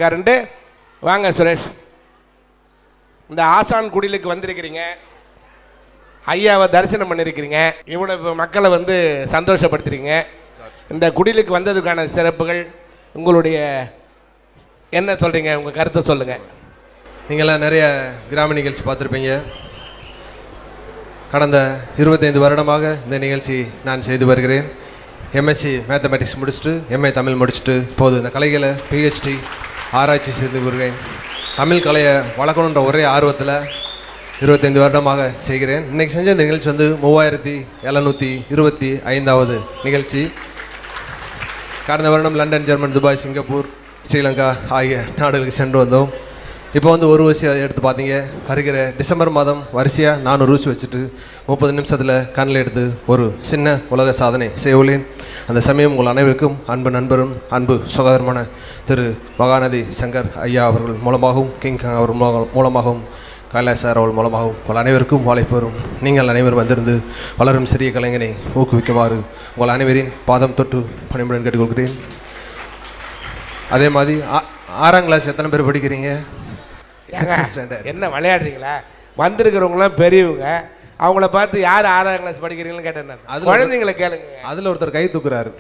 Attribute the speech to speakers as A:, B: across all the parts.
A: Current வாங்க சுரேஷ், இந்த ஆசான் குடிலுக்கு வந்திருக்கிறீங்க, ஐயாவை தரிசனம் பண்ணியிருக்கிறீங்க, இவ்வளவு மக்களை வந்து சந்தோஷப்படுத்துறீங்க. இந்த குடிலுக்கு வந்ததுக்கான சிறப்புகள் உங்களுடைய என்ன சொல்கிறீங்க, உங்கள் கருத்தை சொல்லுங்கள்.
B: நீங்களாம் நிறைய கிராம நிகழ்ச்சி பார்த்துருப்பீங்க. கடந்த 25 வருடமாக இந்த நிகழ்ச்சி நான் செய்து வருகிறேன். எம்எஸ்சி மேத்தமெட்டிக்ஸ் முடிச்சுட்டு எம்ஏ தமிழ் முடிச்சுட்டு இப்போது இந்த கலைகளை பிஹெச்டி ஆராய்ச்சி செய்து வருகிறேன். தமிழ் கலையை வளர்க்கணுன்ற ஒரே ஆர்வத்தில் 25 வருடமாக செய்கிறேன். இன்றைக்கி செஞ்ச இந்த நிகழ்ச்சி வந்து 3725வது நிகழ்ச்சி. கடந்த வருடம் London, German, Dubai, Singapore, Sri Lanka ஆகிய நாடுகளுக்கு சென்று வந்தோம். இப்போ வந்து ஒரு வரிசையை எடுத்து பார்த்தீங்க, வருகிற டிசம்பர் மாதம் வரிசையாக 400 ஊசி வச்சுட்டு 30 நிமிஷத்தில் கண்ணில் எடுத்து ஒரு சின்ன உலக சாதனை செய்யவுள்ளேன். அந்த சமயம் உங்கள் அனைவருக்கும் அன்பு நண்பரும் அன்பு சகோதரமான திரு மகாநதி சங்கர் ஐயா அவர்கள் மூலமாகவும், கிங் அவர் மூலமாகவும், கைலாஷ் சார் அவர்கள் மூலமாகவும் உங்கள் அனைவருக்கும் வாய்ப்பு வரும். நீங்கள் அனைவரும் வந்திருந்து வளரும் சிறிய கலைஞனை ஊக்குவிக்குமாறு உங்கள் அனைவரின் பாதம் தொட்டு பணிமுடன் கேட்டுக்கொள்கிறேன். அதே மாதிரி 6ஆம் கிளாஸ் எத்தனை பேர் படிக்கிறீங்க?
A: என்ன விளையாடுறீங்களா? வந்திருக்கிறவங்களாம் பெரியவங்க, அவங்கள பார்த்து யார் 6ஆம் கிளாஸ் படிக்கிறீங்கன்னு கேட்டேன். அது குழந்தைங்களை கேளுங்க.
B: அதில் ஒருத்தர் கை தூக்குறாரு,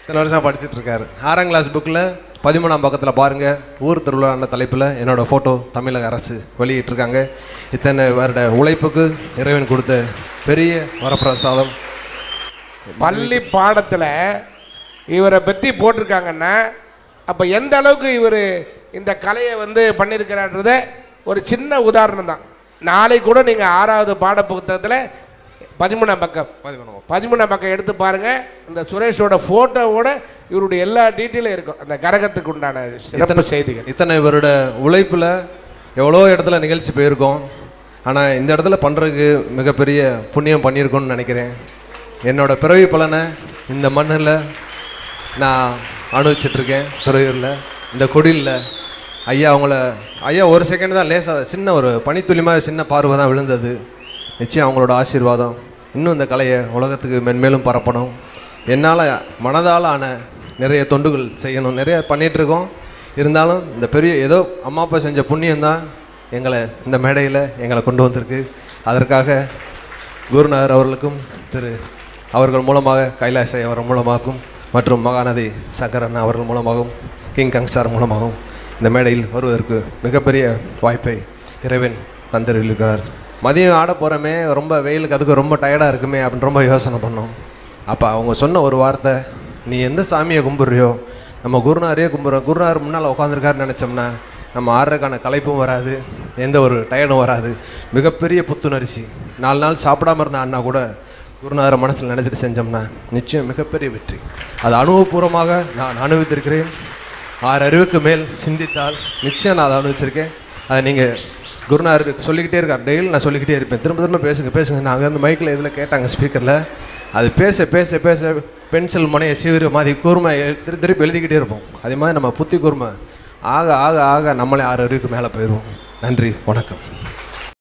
B: இத்தனை வருஷம் படிச்சுட்டு இருக்காரு. 6ஆம் கிளாஸ் புக்கில் 13ஆம் பக்கத்தில் பாருங்கள், ஊர் திருவிழான்ற தலைப்பில் என்னோடய ஃபோட்டோ தமிழக அரசு வெளியிட்டிருக்காங்க. இத்தனை வருட உழைப்புக்கு இறைவன் கொடுத்த பெரிய வரப்பிரசாதம்.
A: பள்ளி பாடத்தில் இவரை பற்றி போட்டிருக்காங்கன்னா அப்போ எந்த அளவுக்கு இவர் இந்த கலையை வந்து பண்ணியிருக்கிறான்றத ஒரு சின்ன உதாரணம் தான். நாளை கூட நீங்கள் 6வது பாட புத்தகத்தில் 13ஆம் பக்கம் எடுத்து பாருங்கள். இந்த சுரேஷோட ஃபோட்டோவோட இவருடைய எல்லா டீட்டெயிலும் இருக்கும், அந்த கரகத்துக்கு உண்டான சிறப்பு செய்திகள்.
B: இத்தனை இவரோட உழைப்பில் எவ்வளோ இடத்துல நிகழ்ச்சி போயிருக்கோம். ஆனால் இந்த இடத்துல பண்ணுறதுக்கு மிகப்பெரிய புண்ணியம் பண்ணியிருக்கோன்னு நினைக்கிறேன். என்னோடய பிறவி பலனை இந்த மண்ணில் நான் அனுபவிச்சிட்ருக்கேன். துறையூரில் இந்த கொடியில் ஐயா ஒரு செகண்ட் தான் லேசாக சின்ன ஒரு பனித்துளிமாக சின்ன பார்வை தான் விழுந்தது. நிச்சயம் அவங்களோட ஆசீர்வாதம் இன்னும் இந்த கலையை உலகத்துக்கு மென்மேலும் பரப்பணும். என்னால் மனதால் ஆன நிறைய தொண்டுகள் செய்யணும், நிறைய பண்ணிகிட்ருக்கோம். இருந்தாலும் இந்த பெரிய ஏதோ அம்மா அப்பா செஞ்ச புண்ணியம்தான் எங்களை இந்த மேடையில் எங்களை கொண்டு வந்திருக்கு. அதற்காக குருநாதர் அவர்களுக்கும் அவர்கள் மூலமாக கைலாஷ் அவர் மூலமாகவும் மற்றும் மகாநதி சங்கரன் அவர்கள் மூலமாகவும் கிங் கங் சார் மூலமாகவும் இந்த மேடையில் வருவதற்கு மிகப்பெரிய வாய்ப்பை இறைவன் தந்திருக்கிறார். மதியம் ஆட போகிறோமே, ரொம்ப வெயிலுக்கு அதுக்கு ரொம்ப டயர்டாக இருக்குமே அப்படின்னு ரொம்ப யோசனை பண்ணோம். அப்போ அவங்க சொன்ன ஒரு வார்த்தை, நீ எந்த சாமியை கும்பிட்றியோ நம்ம குருநாதரே கும்பிட்றோம், குருநாதர் முன்னால் உட்காந்துருக்காருன்னு நினச்சோம்னா நம்ம ஆடுறதுக்கான களைப்பும் வராது, எந்த ஒரு டயர்டும் வராது. மிகப்பெரிய புத்துணர்ச்சி. 4 நாள் சாப்பிடாமல் இருந்த அண்ணா கூட குருநாதரை மனசில் நினச்சிட்டு செஞ்சோம்னா நிச்சயம் மிகப்பெரிய வெற்றி. அது அனுபவபூர்வமாக நான் அனுபவித்திருக்கிறேன். 6 அறிவுக்கு மேல் சிந்தித்தால் நிச்சயம் நான் அதை அனுபவிச்சிருக்கேன். அதை நீங்கள் குருநாதர் சொல்லிக்கிட்டே இருக்கார், டெய்லி நான் சொல்லிக்கிட்டே இருப்பேன், திரும்ப திரும்ப பேசுங்க. நாங்கள் வந்து மைக்கில் இதில் கேட்டாங்க ஸ்பீக்கரில், அது பேச பென்சில் முனையை சீவிர மாதிரி கூர்மை திருப்பி எழுதிக்கிட்டே இருப்போம். அதே மாதிரி நம்ம புத்தி கூர்மை ஆக நம்மளே 6 அறிவுக்கு மேலே போயிடுவோம். நன்றி, வணக்கம்.